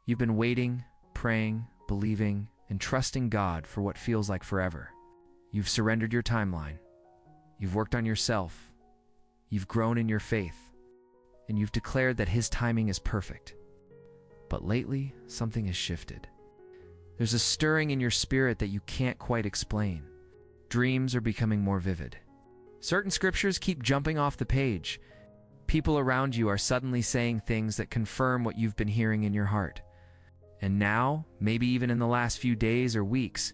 You've been waiting, praying, believing, and trusting God for what feels like forever. You've surrendered your timeline. You've worked on yourself. You've grown in your faith. And you've declared that His timing is perfect. But lately, something has shifted. There's a stirring in your spirit that you can't quite explain. Dreams are becoming more vivid. Certain scriptures keep jumping off the page. People around you are suddenly saying things that confirm what you've been hearing in your heart. And now, maybe even in the last few days or weeks,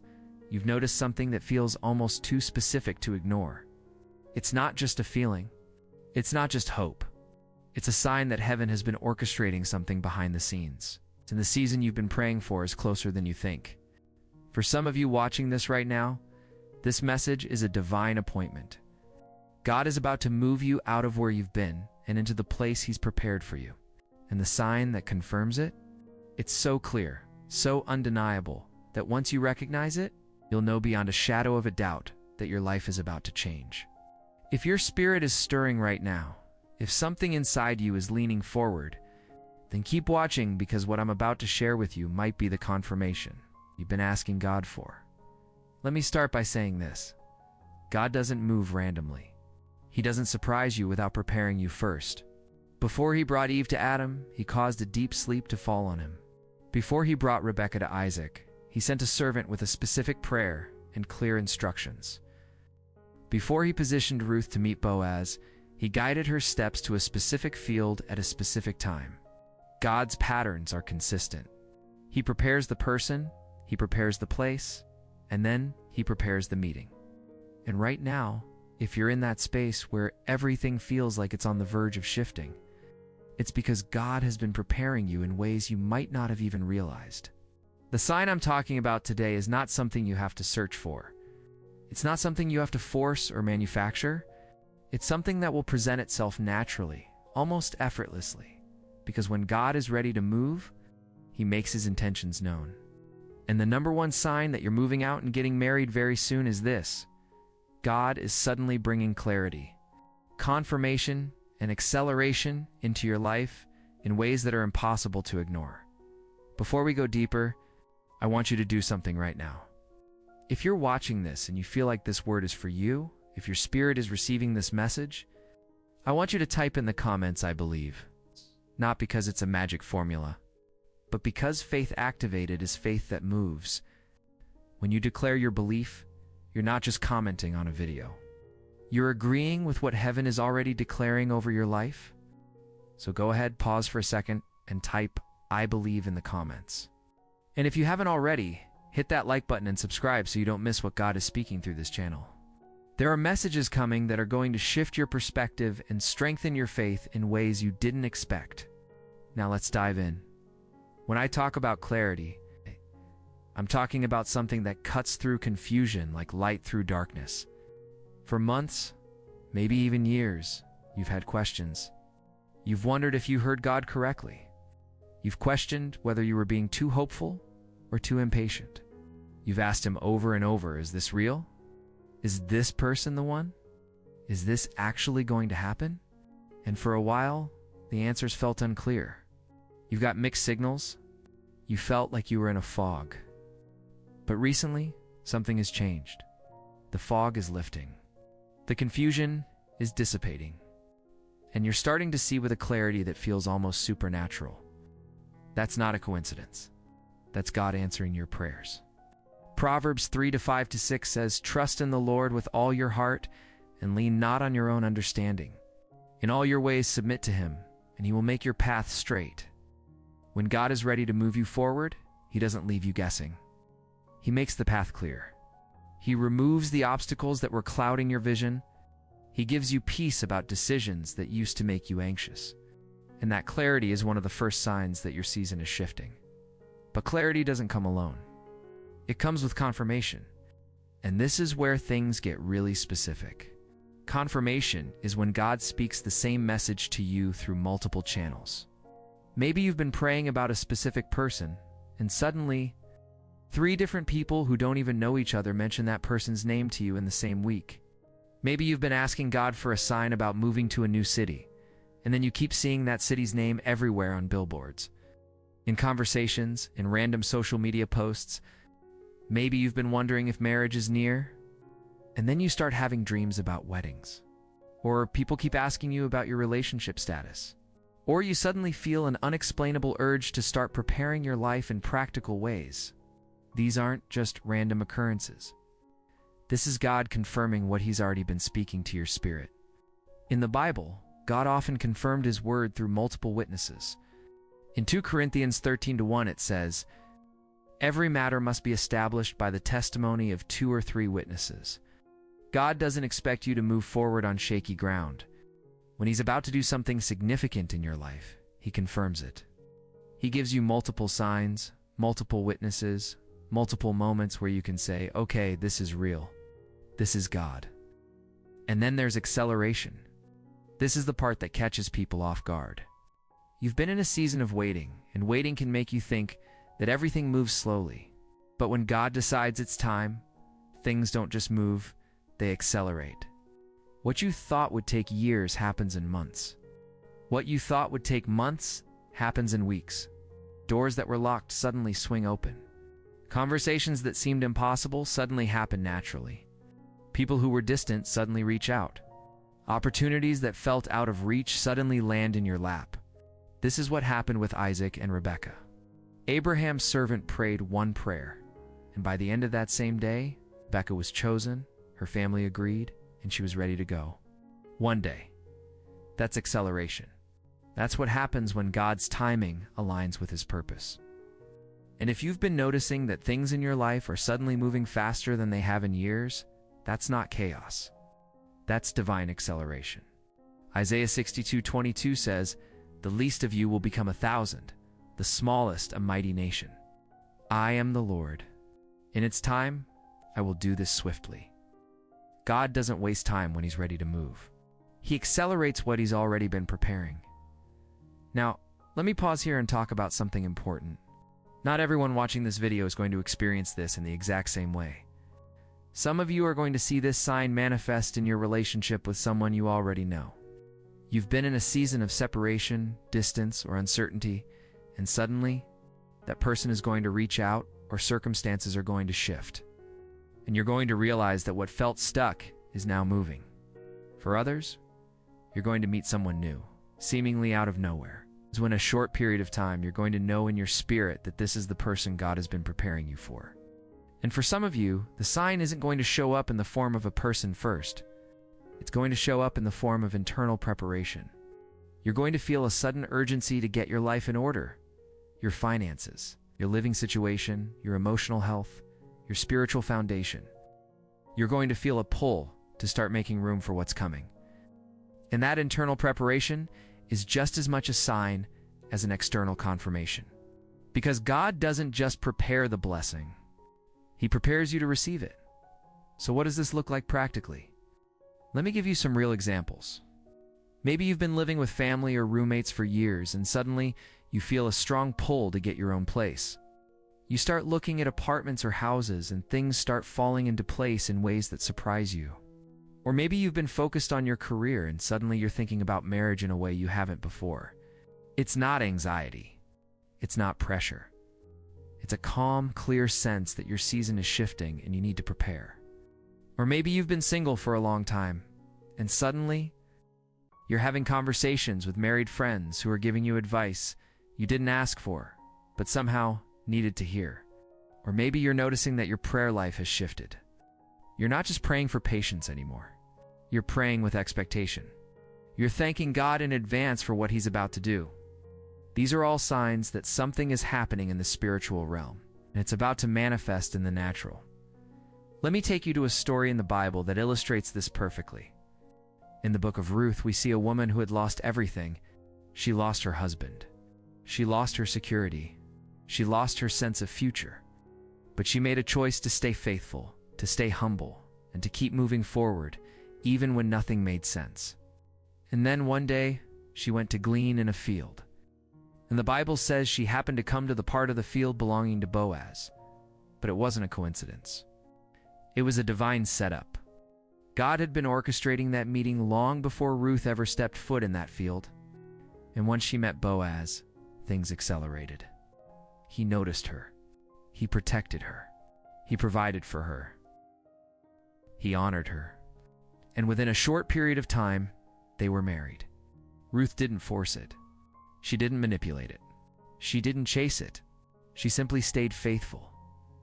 you've noticed something that feels almost too specific to ignore. It's not just a feeling. It's not just hope. It's a sign that heaven has been orchestrating something behind the scenes. And the season you've been praying for is closer than you think. For some of you watching this right now, this message is a divine appointment. God is about to move you out of where you've been and into the place He's prepared for you. And the sign that confirms it? It's so clear, so undeniable, that once you recognize it, you'll know beyond a shadow of a doubt that your life is about to change. If your spirit is stirring right now, if something inside you is leaning forward, then keep watching, because what I'm about to share with you might be the confirmation you've been asking God for. Let me start by saying this. God doesn't move randomly. He doesn't surprise you without preparing you first. Before He brought Eve to Adam, He caused a deep sleep to fall on him. Before He brought Rebekah to Isaac, He sent a servant with a specific prayer and clear instructions. Before He positioned Ruth to meet Boaz, He guided her steps to a specific field at a specific time. God's patterns are consistent. He prepares the person, He prepares the place, and then He prepares the meeting. And right now, if you're in that space where everything feels like it's on the verge of shifting, it's because God has been preparing you in ways you might not have even realized. The sign I'm talking about today is not something you have to search for. It's not something you have to force or manufacture. It's something that will present itself naturally, almost effortlessly. Because when God is ready to move, He makes His intentions known. And the number one sign that you're moving out and getting married very soon is this: God is suddenly bringing clarity, confirmation, and acceleration into your life in ways that are impossible to ignore. Before we go deeper, I want you to do something right now. If you're watching this and you feel like this word is for you, if your spirit is receiving this message, I want you to type in the comments, "I believe." Not because it's a magic formula, but because faith activated is faith that moves. When you declare your belief, you're not just commenting on a video. You're agreeing with what heaven is already declaring over your life. So go ahead, pause for a second, and type "I believe" in the comments. And if you haven't already, hit that like button and subscribe so you don't miss what God is speaking through this channel. There are messages coming that are going to shift your perspective and strengthen your faith in ways you didn't expect. Now let's dive in. When I talk about clarity, I'm talking about something that cuts through confusion like light through darkness. For months, maybe even years, you've had questions. You've wondered if you heard God correctly. You've questioned whether you were being too hopeful or too impatient. You've asked Him over and over, is this real? Is this person the one? Is this actually going to happen? And for a while, the answers felt unclear. You've got mixed signals. You felt like you were in a fog. But recently, something has changed. The fog is lifting. The confusion is dissipating. And you're starting to see with a clarity that feels almost supernatural. That's not a coincidence. That's God answering your prayers. Proverbs 3:5-6 says, "Trust in the Lord with all your heart and lean not on your own understanding. In all your ways submit to Him, and He will make your path straight." When God is ready to move you forward, He doesn't leave you guessing. He makes the path clear. He removes the obstacles that were clouding your vision. He gives you peace about decisions that used to make you anxious. And that clarity is one of the first signs that your season is shifting. But clarity doesn't come alone. It comes with confirmation. And this is where things get really specific. Confirmation is when God speaks the same message to you through multiple channels. Maybe you've been praying about a specific person, and suddenly, 3 different people who don't even know each other mention that person's name to you in the same week. Maybe you've been asking God for a sign about moving to a new city, and then you keep seeing that city's name everywhere on billboards. In conversations, in random social media posts, maybe you've been wondering if marriage is near, and then you start having dreams about weddings. Or people keep asking you about your relationship status. Or you suddenly feel an unexplainable urge to start preparing your life in practical ways. These aren't just random occurrences. This is God confirming what He's already been speaking to your spirit. In the Bible, God often confirmed His word through multiple witnesses. In 2 Corinthians 13:1 it says, "Every matter must be established by the testimony of 2 or 3 witnesses." God doesn't expect you to move forward on shaky ground. When He's about to do something significant in your life, He confirms it. He gives you multiple signs, multiple witnesses, multiple moments where you can say, okay, this is real. This is God. And then there's acceleration. This is the part that catches people off guard. You've been in a season of waiting, and waiting can make you think that everything moves slowly. But when God decides it's time, things don't just move, they accelerate. What you thought would take years happens in months. What you thought would take months happens in weeks. Doors that were locked suddenly swing open. Conversations that seemed impossible suddenly happen naturally. People who were distant suddenly reach out. Opportunities that felt out of reach suddenly land in your lap. This is what happened with Isaac and Rebekah. Abraham's servant prayed one prayer, and by the end of that same day, Rebekah was chosen, her family agreed, and she was ready to go. One day. That's acceleration. That's what happens when God's timing aligns with His purpose. And if you've been noticing that things in your life are suddenly moving faster than they have in years, that's not chaos. That's divine acceleration. Isaiah 62:22 says, "The least of you will become 1,000, the smallest a mighty nation. I am the Lord. In its time, I will do this swiftly." God doesn't waste time when He's ready to move. He accelerates what He's already been preparing. Now, let me pause here and talk about something important. Not everyone watching this video is going to experience this in the exact same way. Some of you are going to see this sign manifest in your relationship with someone you already know. You've been in a season of separation, distance, or uncertainty, and suddenly, that person is going to reach out or circumstances are going to shift. And you're going to realize that what felt stuck is now moving. For others, you're going to meet someone new, seemingly out of nowhere. It's when a short period of time you're going to know in your spirit that this is the person God has been preparing you for. And for some of you, the sign isn't going to show up in the form of a person first. It's going to show up in the form of internal preparation. You're going to feel a sudden urgency to get your life in order. Your finances, your living situation, your emotional health, your spiritual foundation. You're going to feel a pull to start making room for what's coming. And that internal preparation is just as much a sign as an external confirmation. Because God doesn't just prepare the blessing, He prepares you to receive it. So what does this look like practically? Let me give you some real examples. Maybe you've been living with family or roommates for years and suddenly you feel a strong pull to get your own place. You start looking at apartments or houses and things start falling into place in ways that surprise you. Or maybe you've been focused on your career and suddenly you're thinking about marriage in a way you haven't before. It's not anxiety. It's not pressure. It's a calm, clear sense that your season is shifting and you need to prepare. Or maybe you've been single for a long time and suddenly you're having conversations with married friends who are giving you advice you didn't ask for, but somehow needed to hear. Or maybe you're noticing that your prayer life has shifted. You're not just praying for patience anymore. You're praying with expectation. You're thanking God in advance for what He's about to do. These are all signs that something is happening in the spiritual realm, and it's about to manifest in the natural. Let me take you to a story in the Bible that illustrates this perfectly. In the book of Ruth, we see a woman who had lost everything. She lost her husband. She lost her security. She lost her sense of future. But she made a choice to stay faithful, to stay humble, and to keep moving forward, even when nothing made sense. And then one day, she went to glean in a field. And the Bible says she happened to come to the part of the field belonging to Boaz. But it wasn't a coincidence. It was a divine setup. God had been orchestrating that meeting long before Ruth ever stepped foot in that field. And once she met Boaz, things accelerated. He noticed her. He protected her. He provided for her. He honored her. And within a short period of time, they were married. Ruth didn't force it. She didn't manipulate it. She didn't chase it. She simply stayed faithful,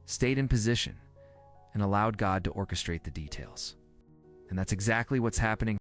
stayed in position, and allowed God to orchestrate the details. And that's exactly what's happening